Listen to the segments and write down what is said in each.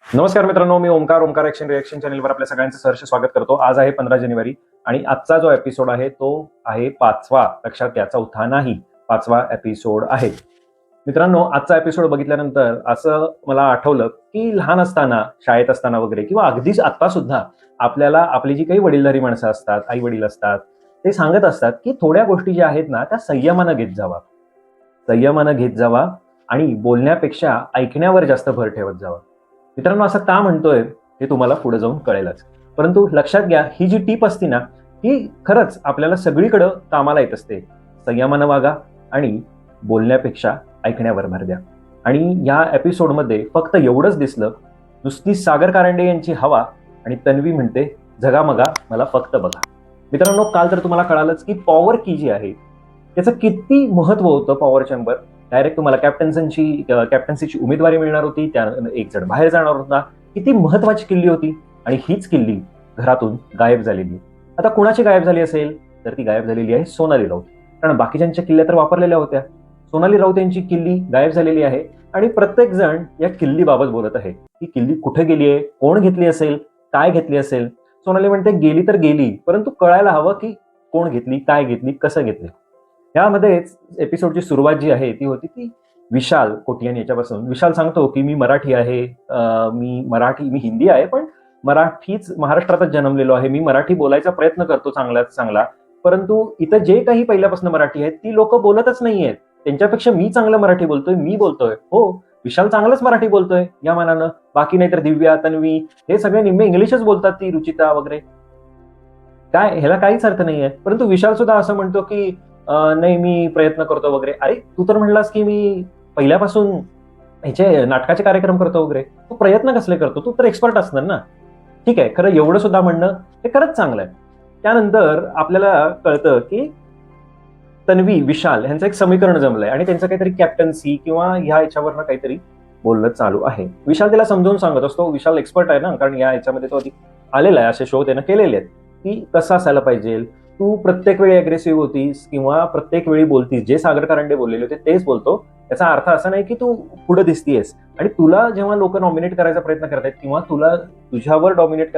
नमस्कार मित्रांनो, मी Omkar action reaction चॅनलवर आपल्या सगळ्यांचं सहर्ष स्वागत करतो. आज आहे 15 जानेवारी आणि आजचा जो एपिसोड आहे तो आहे 5वा. लक्षात घ्या, 4था नाही, 5वा एपिसोड आहे. मित्रांनो, आजचा एपिसोड बघितल्यानंतर असं मला आठवलं की लहान असताना, शाळेत असताना वगैरे किंवा अगदीच आता सुद्धा आपल्याला आपली जी काही वडीलधारी माणसं असतात, आई वडील असतात, ते सांगत असतात की थोड्या गोष्टी ज्या आहेत ना त्या संयमानं घेत जावा आणि बोलण्यापेक्षा ऐकण्यावर जास्त भर ठेवत जावा. मित्रांनो, असं का म्हणतोय हे तुम्हाला पुढे जाऊन कळेलच. परंतु लक्षात घ्या, ही जी टीप असते ना, ही खरंच आपल्याला सगळीकडं कामाला येत असते. संयमानं वागा आणि बोलण्यापेक्षा ऐकण्यावर भर द्या. आणि या एपिसोडमध्ये फक्त एवढंच दिसलं, नुसती सागर कारंडे यांची हवा आणि तन्वी म्हणते झगामगा मला फक्त बघा. मित्रांनो, काल तर तुम्हाला कळालंच की पॉवर की जी आहे त्याचं किती महत्व होतं. पॉवर चेंबर डायरेक्ट तुम्हाला कॅप्टन्सीची उमेदवारी मिळणार होती, त्या एक जण बाहेर जाणार होता. किती महत्वाची किल्ली होती आणि हीच किल्ली घरातून गायब झालेली. आता कुणाची गायब झाली असेल तर ती गायब झालेली आहे सोनाली राऊत. कारण बाकीच्यांच्या किल्ल्या तर वापरलेल्या होत्या. सोनाली राऊत यांची किल्ली गायब झालेली आहे आणि प्रत्येक जण या किल्लीबाबत बोलत आहे. ती किल्ली कुठे गेली आहे, कोण घेतली असेल, काय घेतली असेल. सोनाली म्हणते गेली तर गेली, परंतु कळायला हवं की कोण घेतली, काय घेतली, कसं घेतली. यामध्येच एपिसोडची सुरुवात जी आहे ती होती ती विशाल कोटियान याच्यापासून. विशाल सांगतो की मी मराठी आहे, मी हिंदी आहे, पण मराठीच महाराष्ट्रातच जन्मलेलो आहे. मी मराठी बोलायचा प्रयत्न करतो चांगल्यात चांगला, परंतु इथं जे काही पहिल्यापासून मराठी आहेत ती लोक बोलतच नाहीयेत. त्यांच्यापेक्षा मी चांगलं मराठी बोलतोय, मी बोलतोय. हो, विशाल चांगलंच मराठी बोलतोय या मानानं. बाकी नाही तर दिव्या, तन्वी हे सगळे निम्मे इंग्लिशच बोलतात, ती रुचिता वगैरे. काय ह्याला काहीच अर्थ नाहीये. परंतु विशाल सुद्धा असं म्हणतो की नाही मी प्रयत्न करतो वगैरे. अरे तू तर म्हणलास की मी पहिल्यापासून ह्याचे नाटकाचे कार्यक्रम करतो वगैरे. तू प्रयत्न कसले करतो, तू तर एक्सपर्ट असणार ना. ठीक आहे, खरं एवढं सुद्धा म्हणणं हे खरंच चांगलं आहे. त्यानंतर आपल्याला कळतं की तन्वी विशाल यांचं एक समीकरण जमलंय आणि त्यांचं काहीतरी कॅप्टन्सी किंवा ह्या याच्यावरनं काहीतरी बोलणं चालू आहे. विशाल त्याला समजावून सांगत असतो. विशाल एक्सपर्ट आहे ना, कारण या याच्यामध्ये तो आधी आलेला आहे, असे शो त्यानं केलेले आहेत की कसं असायला पाहिजे. तू प्रत्येक वेळी अग्रेसिव्ह होतीस किंवा प्रत्येक वेळी बोलतीस, जे सागर कारंडे बोललेले होते तेच बोलतो. याचा अर्थ असा नाही की तू पुढे दिसतीयस. आणि तुला जेव्हा लोक नॉमिनेट करायचा प्रयत्न करतायत किंवा तुला तुझ्यावर डॉमिनेट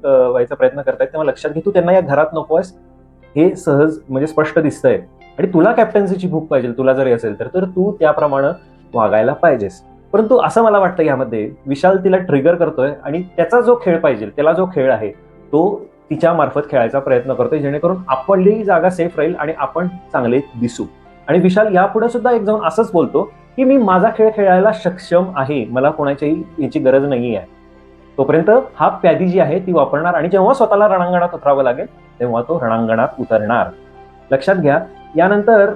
व्हायचा प्रयत्न करतायत, तेव्हा लक्षात घे तू त्यांना या घरात नकोस. हे सहज म्हणजे स्पष्ट दिसतंय. आणि तुला कॅप्टन्सीची भूक पाहिजे, तुला जरी असेल तर तू त्याप्रमाणे वागायला पाहिजेस. परंतु असं मला वाटतं यामध्ये विशाल तिला ट्रिगर करतोय आणि त्याचा जो खेळ पाहिजे, त्याला जो खेळ आहे तो तिच्या मार्फत खेळायचा प्रयत्न करतोय, जेणेकरून आपली जागा सेफ राहील आणि आपण चांगले दिसू. आणि विशाल यापुढे सुद्धा एक जाऊन असंच बोलतो की मी माझा खेळ खेळायला सक्षम आहे, मला कोणाच्याही याची गरज नाही आहे. तोपर्यंत हा प्यादी जी आहे ती वापरणार आणि जेव्हा स्वतःला रणांगणात उतरावं लागेल तेव्हा तो रणांगणात उतरणार. लक्षात घ्या. यानंतर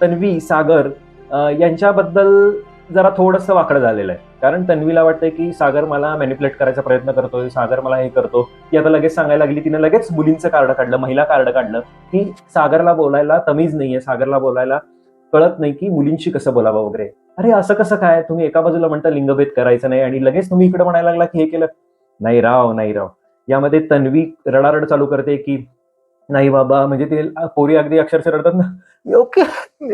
तन्वी सागर यांच्याबद्दल जरा थोडंसं वाकडं झालेलं आहे. कारण तन्वीला वाटतंय की सागर मला मॅनिप्युलेट करायचा प्रयत्न करतोय, सागर मला हे करतो. ती आता लगेच सांगायला लागली, तिने लगेच मुलींचं कार्ड काढलं, महिला कार्ड काढलं की सागरला बोलायला तमीज नाहीये, सागरला बोलायला कळत नाही की मुलींशी कसं बोलावं वगैरे. अरे असं कसं काय, तुम्ही एका बाजूला म्हणता लिंगभेद करायचं नाही आणि लगेच तुम्ही इकडे म्हणायला लागला की हे केलं. नाही राव. यामध्ये तन्वी रडारड चालू करते की नाही बाबा, म्हणजे ते पोरी अगदी अक्षरशः रडतात ना, मी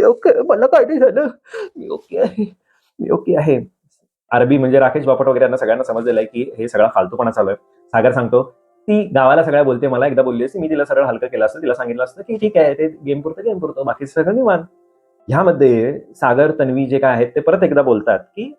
ओके, मला काय नाही झालं, मी ओके आहे. अरबी म्हणजे राकेश बापट वगैरे यांना सगळ्यांना समजलेलं आहे की हे सगळा फालतूपणा चालू आहे. सागर सांगतो ती गावाला सगळ्या बोलते, मला एकदा बोलली असती, मी तिला सरळ हलकं केलं असतं, तिला सांगितलं असतं की ठीक आहे, ते गेम पुरतं, बाकी सगळं निवांत. ह्यामध्ये सागर तन्वी जे काय आहेत ते परत एकदा बोलतात की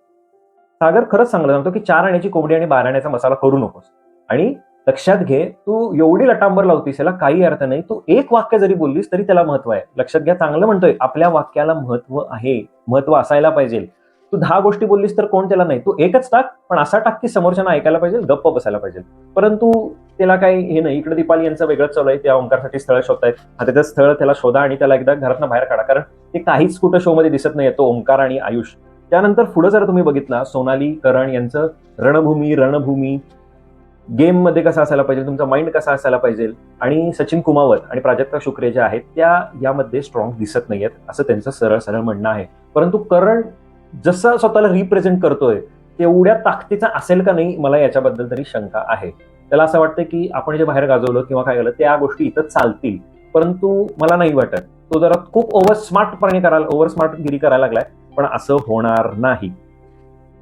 सागर खरंच चांगलं सांगतो की 4 आण्याची कोंबडी आणि 12 आण्याचा मसाला करू नकोस. आणि लक्षात घे, तू एवढी लटांबर लावतीस, याला काही अर्थ नाही. तू एक वाक्य जरी बोललीस तरी त्याला महत्व आहे. लक्षात घ्या, चांगलं म्हणतोय, आपल्या वाक्याला महत्व आहे, महत्व असायला पाहिजे. तू 10 गोष्टी बोललीस तर कोण त्याला नाही, तू एकच टाक, पण असा टाक की समोरच्यानं ऐकायला पाहिजे, गप्प बसायला पाहिजे. परंतु त्याला काही हे नाही. इकडे दीपाली यांचं वेगळंच चालू आहे, त्या ओंकारसाठी स्थळ शोधतायत. आता त्याचं स्थळ त्याला शोधा आणि त्याला एकदा घरातनं बाहेर काढा, कारण ते काहीच कुठं शो मध्ये दिसत नाहीये, तो ओंकार आणि आयुष. त्यानंतर पुढे जर तुम्ही बघितला, सोनाली करण यांचं रणभूमी गेम मध्ये कसा असायला पाहिजे, तुमचा माइंड कसा असायला पाहिजे, आणि सचिन कुमावत आणि प्राजक्ता शुक्रे ज्या आहेत त्या यामध्ये स्ट्रॉंग दिसत नाहीयेत, असं त्यांचं सरळ म्हणणं आहे. परंतु करण जसं स्वतःला रिप्रेझेंट करतोय तेवढ्या ताकदीचा असेल का नाही, मला याच्याबद्दल तरी शंका आहे. त्याला असं वाटतं की आपण जे बाहेर गाजवलं किंवा काय केलं त्या गोष्टी इथं चालतील, परंतु मला नाही वाटत. तो जरा खूप ओव्हर स्मार्ट गिरी करायला लागलाय, पण असं होणार नाही.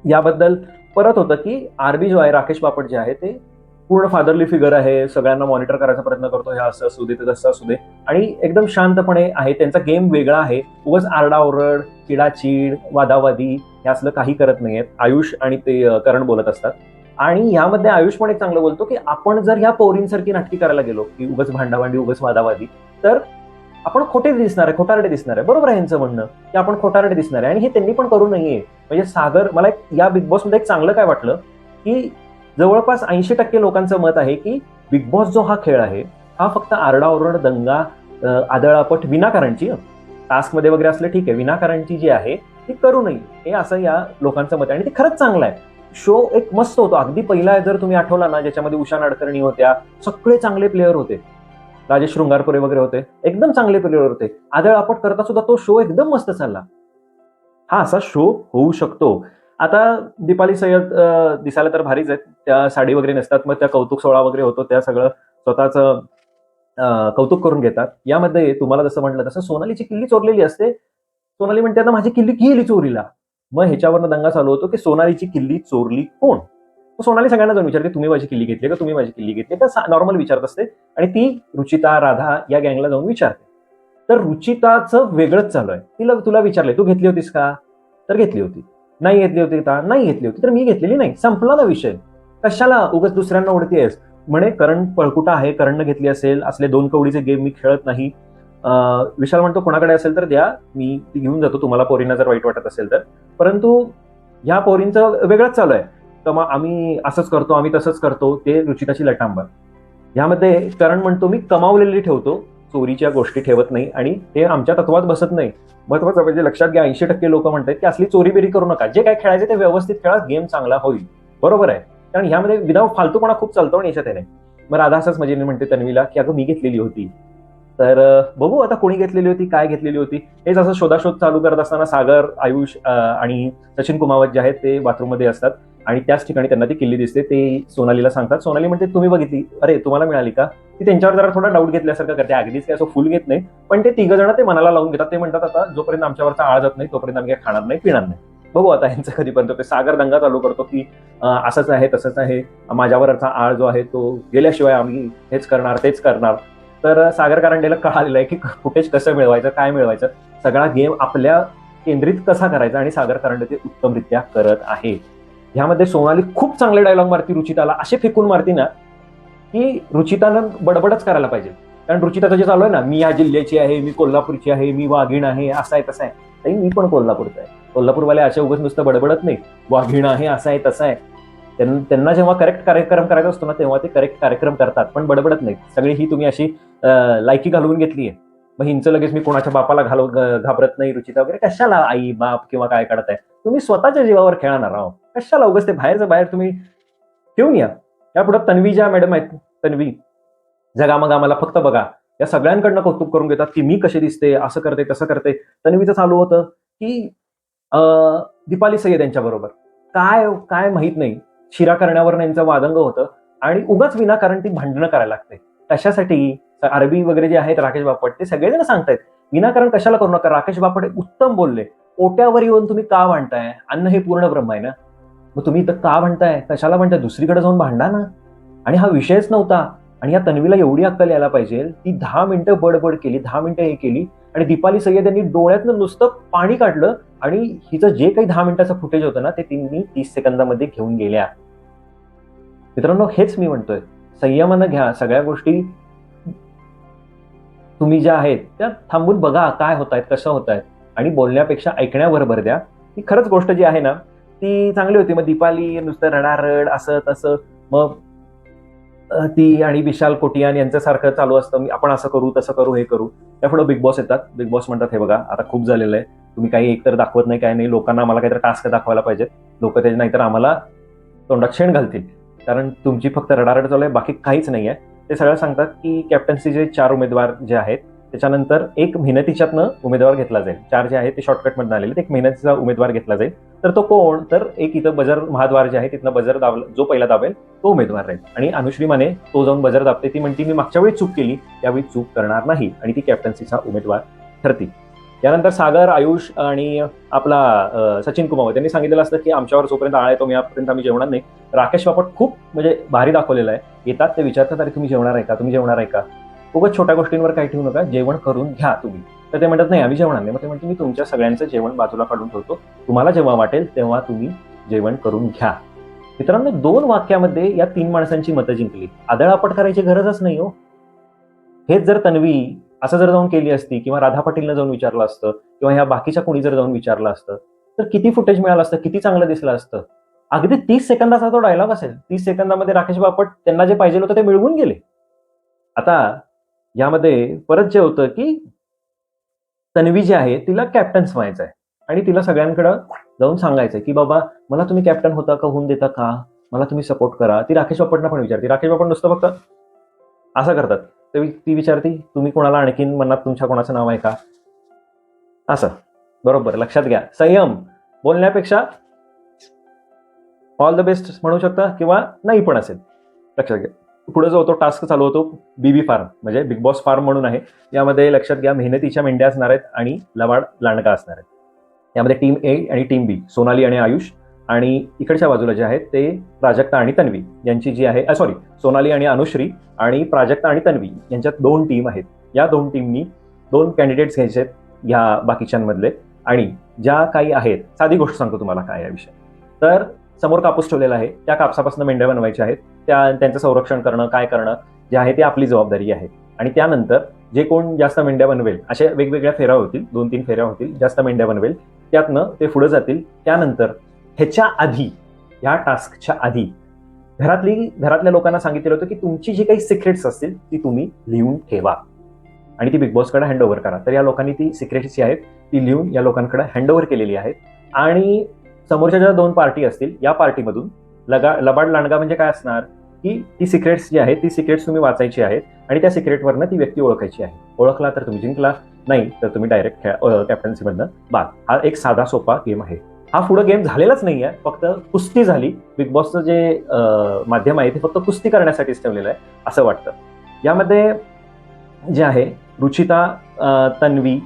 याबद्दल परत होतं की आरबी जो आहे, राकेश बापट जे आहे ते पूर्ण फादरली फिगर आहे, सगळ्यांना मॉनिटर करायचा प्रयत्न करतो, हे असं असू दे, ते तसं असू दे, आणि एकदम शांतपणे आहे. त्यांचा गेम वेगळा आहे. उगाच आरडाओरड, चिडाचिड, वादावादी हे असलं काही करत नाहीयेत. आयुष आणि ते करण बोलत असतात. आणि यामध्ये आयुष पण एक चांगलं बोलतो की आपण जर ह्या पोरींसारखी नाटकी करायला गेलो की उगाच भांडाभांडी, उगाच वादावादी, तर आपण खोटे दिसणार आहे, खोटारडे दिसणार आहे. बरोबर आहे यांचं म्हणणं की आपण खोटारडे दिसणार आहे, आणि हे त्यांनी पण करू नये. म्हणजे सागर, मला या बिग बॉस मध्ये एक चांगलं काय वाटलं की जवळपास 80% लोकांचं मत आहे की बिग बॉस जो हा खेळ आहे, हा फक्त आरडाओरड, दंगा, आदळापट विनाकारणची, टास्कमध्ये वगैरे असलं ठीक आहे, विनाकारणची जी आहे ती करू नये, हे असं या लोकांचं मत आहे. आणि ते खरंच चांगलं आहे. शो एक मस्त होतो. अगदी पहिला जर तुम्ही आठवला ना, ज्याच्यामध्ये उषा नाडकर्णी होत्या, सगळे चांगले प्लेअर होते, राजेश शृंगारपुरे वगैरे होते, एकदम चांगले प्लेअर होते. आदळआपट करता सुद्धा तो शो एकदम मस्त चालला. हा असा शो होऊ शकतो. आता दीपाली सय्यद दिसायला तर भारीच आहेत, त्या साडी वगैरे नेसतात, मग त्या कौतुक सोहळा वगैरे होतो, त्या सगळं स्वतःचं कौतुक करून घेतात. यामध्ये तुम्हाला जसं म्हटलं तसं सोनालीची किल्ली चोरलेली असते. सोनाली म्हणते आता माझी किल्ली गेली चोरीला. मग ह्याच्यावरनं दंगा चालू होतो की सोनालीची किल्ली चोरली कोण. सोनाली सगळ्यांना जाऊन विचारते, तुम्ही माझी किल्ली घेतली का, तुम्ही माझी किल्ली घेतली का, नॉर्मल विचारत असते. आणि ती रुचिता, राधा या गँगला जाऊन विचारते. तर रुचिताचं वेगळंच चालू आहे. तुला विचारले, तू घेतली होतीस का, तर घेतली होती. नाही घेतली होती का, नाही घेतली होती, तर मी घेतलेली नाही, संपला ना विषय. कशाला उगाच दुसऱ्यांना ओढतेस. म्हणे करण पळकुटा आहे, करणनं घेतली असेल, असले 2 कवडीचे गेम मी खेळत नाही. विशाल म्हणतो कोणाकडे असेल तर द्या, मी ती घेऊन जातो, तुम्हाला पोरींना जर वाईट वाटत असेल तर. परंतु ह्या पोरींचं वेगळंच चालू आहे. तर मग आम्ही असंच करतो, आम्ही तसंच करतो, ते रुचिताची लटांबर. ह्यामध्ये करण म्हणतो मी कमावलेली ठेवतो, चोरीच्या गोष्टी ठेवत नाही, आणि हे आमच्या तत्वात बसत नाही. महत्वाचं म्हणजे लक्षात घ्या, 80% लोक म्हणतात की असली चोरी बेरी करू नका, जे काय खेळायचे ते व्यवस्थित खेळा, गेम चांगला होईल. बरोबर आहे, कारण ह्यामध्ये विदाऊट फालतूपणा खूप चालतो आणि याच्यात नाही. मग राधा असंच मजेने म्हणते तन्वीला की अगं मी घेतलेली होती. तर बघू आता कोणी घेतलेली होती, काय घेतलेली होती. हेच असं शोधाशोध चालू करत असताना सागर, आयुष आणि सचिन कुमावत जे आहेत ते बाथरूममध्ये असतात, आणि त्याच ठिकाणी त्यांना ती किल्ली दिसते. ते सोनालीला सांगतात. सोनाली म्हणते तुम्ही बघितली, अरे तुम्हाला मिळाली का. ती त्यांच्यावर जरा थोडा डाऊट घेतल्यासारखं करते. अगदीच काय असं फुल घेत नाही, पण ते 3 जण ते मनाला लावून घेतात. ते म्हणतात आता जोपर्यंत आमच्यावरचा आळ जात नाही तोपर्यंत आम्ही काय खाणार नाही, पिणार नाही. बघू आता यांचं कधीपर्यंत. ते सागर दंगा चालू करतो की असंच आहे, तसंच आहे, माझ्यावरचा आळ जो आहे तो गेल्याशिवाय आम्ही हेच करणार, तेच करणार. तर सागर कारंडेला कळालेलं आहे की फुटेज कसं मिळवायचं, काय मिळवायचं, सगळा गेम आपल्या केंद्रित कसा करायचा, आणि सागर कारंडे ते उत्तमरित्या करत आहे. ह्यामध्ये सोनाली खूप चांगले डायलॉग मारती रुचिताला, असे फेकून मारती ना की रुचितानं बडबडच करायला पाहिजे. कारण रुचिताचं जे चालू आहे ना, मी या जिल्ह्याची आहे, मी कोल्हापूरची आहे, मी वाघीण आहे, असं आहे तसं आहे. ताई मी पण कोल्हापूरचा आहे. कोल्हापूरवाले असे उगाच नुसतं बडबडत नाही, वाघीण आहे, असं आहे तसं आहे. त्यांना जेव्हा करेक्ट कार्यक्रम करायचा असतो ना, तेव्हा ते करेक्ट कार्यक्रम करतात, पण बडबडत नाही. सगळी ही तुम्ही अशी लायकी घालवून घेतली आहे. मग हिंचं लगेच मी कोणाच्या बापाला घाबरत नाही, रुचिता वगैरे कशाला आई बाप किंवा काय काढत आहे. तुम्ही स्वतःच्या जीवावर खेळणार आहो, कशाला उगाच ते बाहेरचं बाहेर तुम्ही ठेवून या. यापुढे तन्वी ज्या मॅडम आहेत, तन्वी जगामगा मला फक्त बघा, या सगळ्यांकडनं कौतुक करून घेतात की मी कशी दिसते, असं करते तसं करते. तन्वीचं चालू होतं की दीपाली सय्यद यांच्या बरोबर काय काय माहित नाही, शिरा करण्यावर यांचं वादंग होतं, आणि उगाच विनाकारण ती भांडणं करायला लागते. कशासाठी. अरबी वगैरे जे आहेत, राकेश बापट, ते सगळेजण सांगतायत विनाकारण कशाला करू नका. राकेश बापट उत्तम बोलले, ओट्यावर येऊन तुम्ही का भांडताय, अन्न हे पूर्ण ब्रह्म आहे ना, मग तुम्ही इथं का भांडताय, कशाला भांडताय, दुसरीकडे जाऊन भांडा ना. आणि हा विषयच नव्हता. आणि या तन्वीला एवढी अक्कल यायला पाहिजे, ती 10 मिनिटं बडबड केली, 10 मिनिटं हे केली, आणि दीपाली सय्यद यांनी डोळ्यातनं नुसतं पाणी काढलं, आणि हिचं जे काही 10 मिनिटाचं फुटेज होतं ना, ते तिने 30 सेकंदामध्ये घेऊन गेल्या. मित्रांनो, हेच मी म्हणतोय, संयमानं घ्या सगळ्या गोष्टी. तुम्ही ज्या आहेत त्या थांबून बघा, काय होत आहेत, कसं होत आहेत, आणि बोलण्यापेक्षा ऐकण्यावर भर द्या. ही खरंच गोष्ट जी आहे ना ती चांगली होती. मग दीपाली नुसतं रडारड असं तसं, मग ती आणि विशाल कोटियान यांच्यासारखं चालू असतं, आपण असं करू तसं करू हे करू. त्यापुढे बिग बॉस येतात. बिग बॉस म्हणतात हे बघा आता खूप झालेलं आहे, तुम्ही काही एकतर दाखवत नाही, काय नाही, लोकांना आम्हाला काहीतरी टास्क दाखवायला पाहिजेत. लोक त्याचे नाहीतर आम्हाला तोंडात शेण घालतील, कारण तुमची फक्त रडारड चालू आहे, बाकी काहीच नाही आहे. ते सगळं सांगतात की कॅप्टन्सीचे 4 उमेदवार जे आहेत, त्याच्यानंतर एक मेहनतीच्यातनं उमेदवार घेतला जाईल. 4 जे आहेत ते शॉर्टकटमधून आलेले, एक मेहनतीचा उमेदवार घेतला जाईल. तर तो कोण, तर एक इथं बजर महाद्वार जे आहे तिथनं बजर दाबलं, जो पहिला दाबेल तो उमेदवार राहील. आणि अनुश्री माने तो जाऊन बजर दाबते, ती म्हणते मी मागच्या वेळी चूक केली, त्यावेळी चूक करणार नाही, आणि ती कॅप्टन्सीचा उमेदवार ठरते. यानंतर सागर, आयुष आणि आपला सचिन कुमावत त्यांनी सांगितलेलं असतं की आमच्यावर जोपर्यंत आळा आहे तो आम्ही जेवणार नाही. राकेश बापट खूप म्हणजे भारी दाखवलेलं आहे. येतात ते विचारतात, अरे तुम्ही जेवणार आहे का, तुम्ही जेवणार आहे का. खूपच छोट्या गोष्टींवर काही ठेवू नका, जेवण करून घ्या तुम्ही. तर ते म्हणतात नाही आम्ही जेवणार नाही. मग ते म्हणते मी तुमच्या सगळ्यांचं जेवण बाजूला काढून ठेवतो, तुम्हाला जेव्हा वाटेल तेव्हा तुम्ही जेवण करून घ्या. मित्रांनो, 2 वाक्यामध्ये या 3 माणसांची मतं जिंकली. आदळआपट करायची गरजच नाही हो. हेच जर तन्वी असं जर जाऊन केली असती किंवा राधा पाटीलनं जाऊन विचारलं असतं किंवा ह्या बाकीच्या कोणी जर जाऊन विचारलं असतं तर किती फुटेज मिळालं असतं, किती चांगलं दिसलं असतं. अगदी 30 सेकंदाचा तो डायलॉग असेल. 30 सेकंदामध्ये राकेश बापट त्यांना जे पाहिजे होतं ते मिळवून गेले. आता यामध्ये परत जे होतं की तन्वी जी आहे तिला कॅप्टन्स व्हायचं आहे आणि तिला सगळ्यांकडं जाऊन सांगायचंय की बाबा मला तुम्ही कॅप्टन होता का, होऊन देता का, मला तुम्ही सपोर्ट करा. ती राकेश बापटना पण विचारते. राकेश बापट नुसतं फक्त असं करतात. ती विचारते तुम्ही कोणाला आणखीन मनात तुमच्या कोणाचं नाव आहे का, असं. बरोबर, लक्षात घ्या. संयम बोलण्यापेक्षा ऑल द बेस्ट म्हणू शकता किंवा नाही पण असेल. लक्षात घ्या. पुढे जो होतो टास्क चालू होतो बीबी फार्म म्हणजे बिग बॉस फार्म म्हणून आहे. यामध्ये लक्षात घ्या मेहनतीच्या मेंढ्या असणार आहेत आणि लबाड लांडगा असणार आहेत. यामध्ये टीम ए आणि टीम बी, सोनाली आणि आयुष, आणि इकडच्या बाजूला जे आहेत ते प्राजक्ता आणि तन्वी यांची जी आहे, सोनाली आणि अनुश्री आणि प्राजक्ता आणि तन्वी यांच्यात 2 टीम आहेत. या 2 टीमनी 2 कॅन्डिडेट्स घ्यायचे आहेत ह्या बाकीच्यांमधले. आणि ज्या काही आहेत, साधी गोष्ट सांगतो तुम्हाला काय या विषय. तर समोर कापूस ठेवलेला आहे, त्या कापसापासून मेंढ्या बनवायच्या आहेत. त्यांचं संरक्षण करणं, काय करणं जे आहे ते आपली जबाबदारी आहे. आणि त्यानंतर जे कोण जास्त मेंढ्या बनवेल, अशा वेगवेगळ्या फेऱ्या होतील, 2-3 फेऱ्या होतील, जास्त मेंढ्या बनवेल त्यातनं ते पुढे जातील. त्यानंतर ह्याच्या आधी, ह्या टास्कच्या आधी घरातल्या लोकांना सांगितलेलं होतं की तुमची जी काही सिक्रेट्स असतील ती तुम्ही लिहून ठेवा आणि ती बिग बॉसकडे हँडओव्हर करा. तर या लोकांनी ती सिक्रेट्स जी आहेत ती लिहून या लोकांकडे हँडओव्हर केलेली आहेत. आणि समोरच्या ज्या 2 पार्टी असतील या पार्टीमधून लबाड लांडगा म्हणजे काय असणार की ती सिक्रेट्स जी आहेत ती सिक्रेट्स तुम्ही वाचायची आहेत आणि त्या सिक्रेटवरनं ती व्यक्ती ओळखायची आहे. ओळखला तर तुम्ही जिंकला, नाही तर तुम्ही डायरेक्ट कॅप्टन्सीमधनं बाद. हा एक साधा सोपा गेम आहे. हा पुढे गेम झालेलाच नाहीये, फक्त कुस्ती झाली. बिग बॉसचं जे माध्यम आहे ते फक्त कुस्ती करण्यासाठीच ठेवलेलं आहे असं वाटतं. यामध्ये जे आहे रुचिता, तन्वी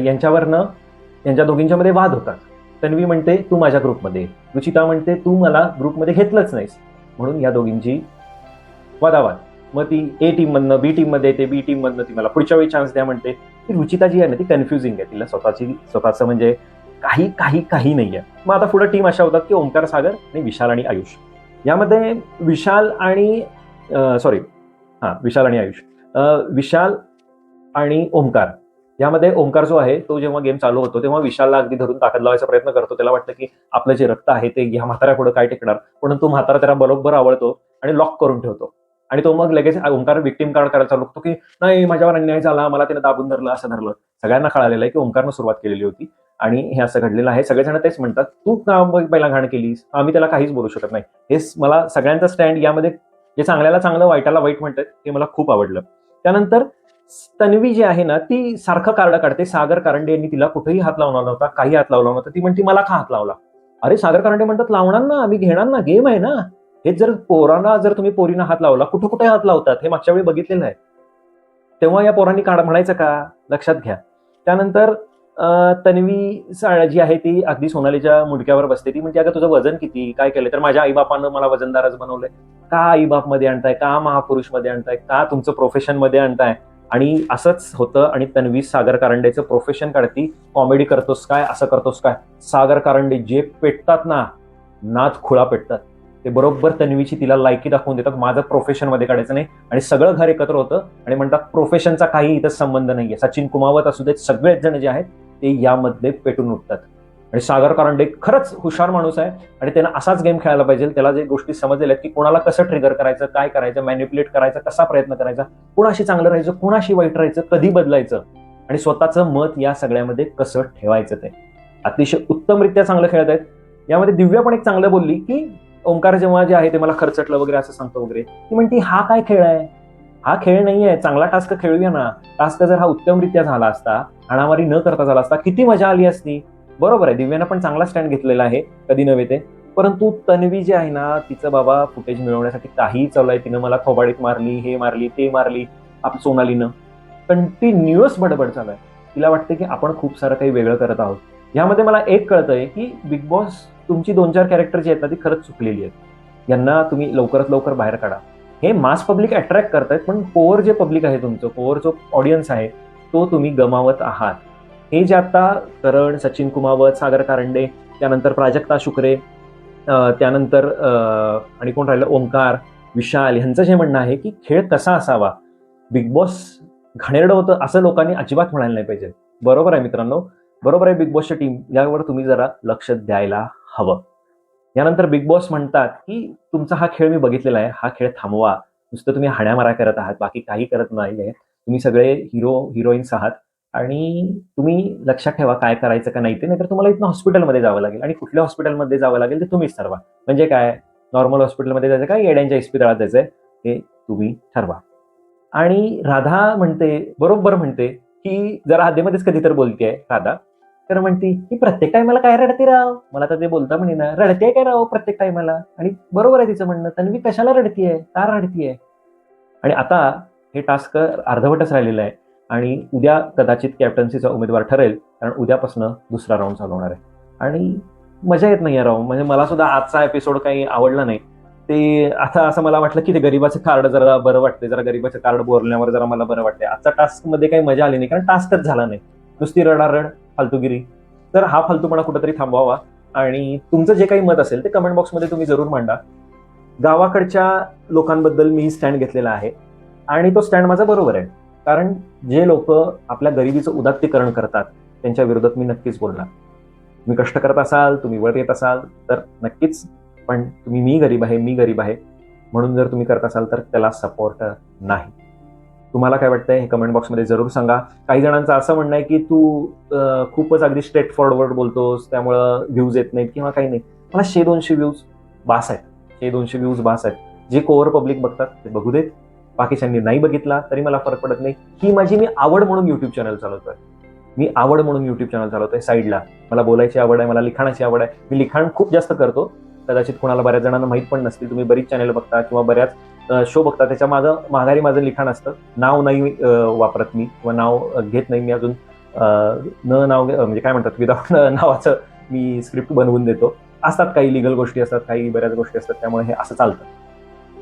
यांच्या दोघींच्या मध्ये वाद होतात. तन्वी म्हणते तू माझ्या ग्रुपमध्ये, रुचिता म्हणते तू मला ग्रुपमध्ये घेतलंच नाहीस. म्हणून या दोघींची वादावाद. मग ती ए टीम मधनं बी टीम मध्ये येते, बी टीम मधनं ती मला पुढच्या वेळी चान्स द्या म्हणते. ती रुचिता जी आहे ना ती कन्फ्युजिंग आहे. तिला स्वतःचं म्हणजे काही नाहीये. मग आता पुढे टीम अशा होतात की ओंकार, सागर आणि विशाल आणि आयुष. यामध्ये विशाल आणि आयुष, विशाल आणि ओंकार, यामध्ये ओंकार जो आहे तो जेव्हा गेम चालू होतो तेव्हा विशालला अगदी धरून ताकद लावायचा प्रयत्न करतो. त्याला वाटतं की आपलं जे रक्त आहे ते ह्या म्हाताऱ्या पुढे काय टिकणार, म्हणून तो म्हातारा त्याला बरोबर आवडतो आणि लॉक करून ठेवतो. आणि तो मग लगेच ओंकार विक्टिम कार्ड करायला चालू करतो की नाही माझ्यावर अन्याय झाला, मला त्यानं दाबून धरलं, असं धरलं. सगळ्यांना कळालेलं आहे की ओंकारनं सुरुवात केलेली होती आणि हे असं घडलेलं आहे. सगळेजण तेच म्हणतात तू का पहिला घाण केलीस, आम्ही त्याला काहीच बोलू शकत नाही. हे मला सगळ्यांचा स्टँड यामध्ये जे चांगल्याला चांगलं वाईटाला वाईट म्हणतात हे मला खूप आवडलं. त्यानंतर तन्वी जी आहे ना ती सारखं कार्ड काढते. सागर कारंडे यांनी तिला कुठेही हात लावला नव्हता, काही हात लावला नव्हता. ती म्हणते मला का हात लावला. अरे सागर कारंडे म्हणतात लावणार ना, आम्ही घेणार ना, गेम आहे ना. हेच जर तुम्ही पोरींना हात लावला, कुठे हात लावतात हे मागच्या वेळी बघितलेलं आहे. तेव्हा या पोरांनी म्हणायचं का, लक्षात घ्या. त्यानंतर तन्वी जी आहे ती अगदी सोनालीच्या मुंडक्यावर बसते. ती म्हणजे अगं तुझं वजन किती, काय केलंय. तर माझ्या आईबापानं मला वजनदारच बनवलंय. का आईबाप मध्ये आणताय, का महापुरुष मध्ये आणताय, का तुमचं प्रोफेशन मध्ये आणताय. आणि असंच होतं. आणि तन्वी सागर कारंडेचं प्रोफेशन काढती. कॉमेडी करतोस काय, असं करतोस काय. सागर कारंडे जे पेटतात ना, नाथ खुळा पेटतात. ते बरोबर तन्वीची तिला लायकी दाखवून देतात. माझं प्रोफेशन मध्ये काढायचं नाही. आणि सगळं घर एकत्र होतं आणि म्हणतात प्रोफेशनचा काही इथं संबंध नाहीये. सचिन कुमावत असू देत, सगळेच जण जे आहेत ते यामध्ये पेटून उठतात. आणि सागर कारंडे खरंच हुशार माणूस आहे आणि त्यानं असाच गेम खेळायला पाहिजे. त्याला जे गोष्टी समजलेल्या आहेत की कोणाला कसं ट्रिगर करायचं, काय करायचं, मॅन्युप्युलेट करायचं, कसा प्रयत्न करायचा, कोणाशी चांगलं राहायचं, कोणाशी वाईट राहायचं, कधी बदलायचं आणि स्वतःचं मत या सगळ्यामध्ये कसं ठेवायचं ते अतिशय उत्तमरित्या चांगलं खेळत आहेत. यामध्ये दिव्या पण एक चांगलं बोलली की ओंकार जेव्हा जे आहे ते मला खर्चटलं वगैरे असं सांगतो वगैरे. ती म्हणती हा काय खेळ आहे, हा खेळ नाहीये, चांगला टास्क खेळूया ना. टास्क जर हा उत्तमरित्या झाला असता, हाणामारी न करता झाला असता, किती मजा आली असती. बरोबर आहे, दिव्यानं पण चांगला स्टँड घेतलेला आहे, कधी नव्हे ते. परंतु तन्वी जी आहे ना, तिचं बाबा फुटेज मिळवण्यासाठी काही चाललंय. तिनं मला थोबाडीत मारली, हे मारली, ते मारली. सोनालीनं कंटिन्युअस बडबड चालू आहे. तिला वाटते की आपण खूप सारं काही वेगळं करत आहोत. यामध्ये मला एक कळतंय की बिग बॉस तुमची 2-4 कॅरेक्टर जी आहेत ना ती खरंच चुकलेली आहेत. यांना तुम्ही लवकरात लवकर बाहेर काढा. हे मास पब्लिक अट्रॅक्ट करतायत, पण कोर जे पब्लिक आहे तुमचं, कोर जो ऑडियन्स आहे, तो तुम्ही गमावत आहात. हे जे आता करण, सचिन कुमावत, सागर कारंडे, त्यानंतर प्राजक्ता शुक्रे, त्यानंतर आणि कोण राहिलं, ओंकार, विशाल ह्यांचं जे म्हणणं आहे की खेळ कसा असावा, बिग बॉस घाणेरडं होतं असं लोकांनी अजिबात म्हणायला नाही पाहिजे. बरोबर आहे मित्रांनो, बरोबर आहे बिग बॉसची टीम, यावर तुम्ही जरा लक्ष द्यायला हवं. यानंतर बिग बॉस म्हणतात की तुमचा हा खेळ मी बघितलेला आहे, हा खेळ थांबवा. नुसतं तुम्ही हाण्यामारा करत आहात, बाकी काही करत नाहीये. तुम्ही सगळे हिरोईन्स आहात आणि तुम्ही लक्षात ठेवा काय करायचं का नाही ते, नाहीतर तुम्हाला इथनं हॉस्पिटलमध्ये जावं लागेल आणि कुठल्या हॉस्पिटलमध्ये जावं लागेल ते तुम्हीच ठरवा. म्हणजे काय, नॉर्मल हॉस्पिटलमध्ये जायचं का येड्यांच्या इस्पितळात जायचंय हे तुम्ही ठरवा. आणि राधा म्हणते, बरोबर म्हणते, की जरा आधीमध्येच कधी तर बोलतेय राधा, तर म्हणती की प्रत्येक टायमाला काय रडते राव, मला तर ते बोलता म्हणे ना, रडते काय राव प्रत्येक टायमाला. आणि बरोबर आहे तिचं म्हणणं, तन्वी कशाला रडतीये, का रडतीये. आणि आता हे टास्क अर्धवटच राहिलेलं आहे आणि उद्या कदाचित कॅप्टन्सीचा उमेदवार ठरेल, कारण उद्यापासून दुसरा राऊंड चालू होणार आहे. आणि मजा येत नाही राव, म्हणजे मला सुद्धा आजचा एपिसोड काही आवडला नाही. ते आता असं मला वाटलं की ते गरीबाचं कार्ड जरा बरं वाटते, जरा गरीबाचं कार्ड बोलण्यावर जरा मला बरं वाटते. आजचा टास्क मध्ये काही मजा आली नाही, कारण टास्कच झाला नाही, नुसती रडारड, फालतूगिरी. तर हा फालतूपणा कुठेतरी थांबवावा आणि तुमचं जे काही मत असेल ते कमेंट बॉक्समध्ये तुम्ही जरूर मांडा. गावाकडच्या लोकांबद्दल मी स्टँड घेतलेला आहे आणि तो स्टँड माझा बरोबर आहे, कारण जे लोक आपल्या गरिबीचं उदात्तीकरण करतात त्यांच्या विरोधात मी नक्कीच बोलणार. तुम्ही कष्ट करत असाल, तुम्ही वर येत असाल तर नक्कीच, पण तुम्ही मी गरीब आहे म्हणून जर तुम्ही करत असाल तर त्याला सपोर्ट नाही. तुम्हाला काय वाटतंय हे कमेंट बॉक्समध्ये जरूर सांगा. काही जणांचं असं म्हणणं आहे की तू खूपच अगदी स्ट्रेट फॉरवर्ड बोलतोस, त्यामुळं व्ह्यूज येत नाहीत किंवा काही नाही. मला 100-200 व्ह्यूज बास आहेत, 100-200 व्ह्यूज बास आहेत. जे कोअर पब्लिक बघतात ते बघू देत, बाकीच्यांनी नाही बघितला तरी मला फरक पडत नाही. ही माझी मी आवड म्हणून युट्यूब चॅनल चालवतोय, साईडला. मला बोलायची आवड आहे, मला लिखाणाची आवड आहे. मी लिखाण खूप जास्त करतो, कदाचित कोणाला बऱ्याच जणांना माहीत पण नसतील. तुम्ही बरीच चॅनल बघता किंवा बऱ्याच शो बघता, त्याच्या माघारी माझं लिखाण असतं. नाव नाही वापरत मी किंवा नाव घेत नाही मी अजून. न नाव म्हणजे काय म्हणतात, विदाउट नावाचं मी स्क्रिप्ट बनवून देतो. असतात काही लिगल गोष्टी असतात, काही बऱ्याच गोष्टी असतात, त्यामुळे हे असं चालतं.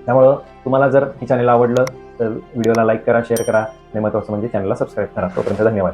त्यामुळं तुम्हाला जर हे चॅनल आवडलं तर व्हिडिओला लाईक करा, शेअर करा आणि महत्त्वाचं म्हणजे चॅनलला सबस्क्राईब करा. तोपर्यंत धन्यवाद.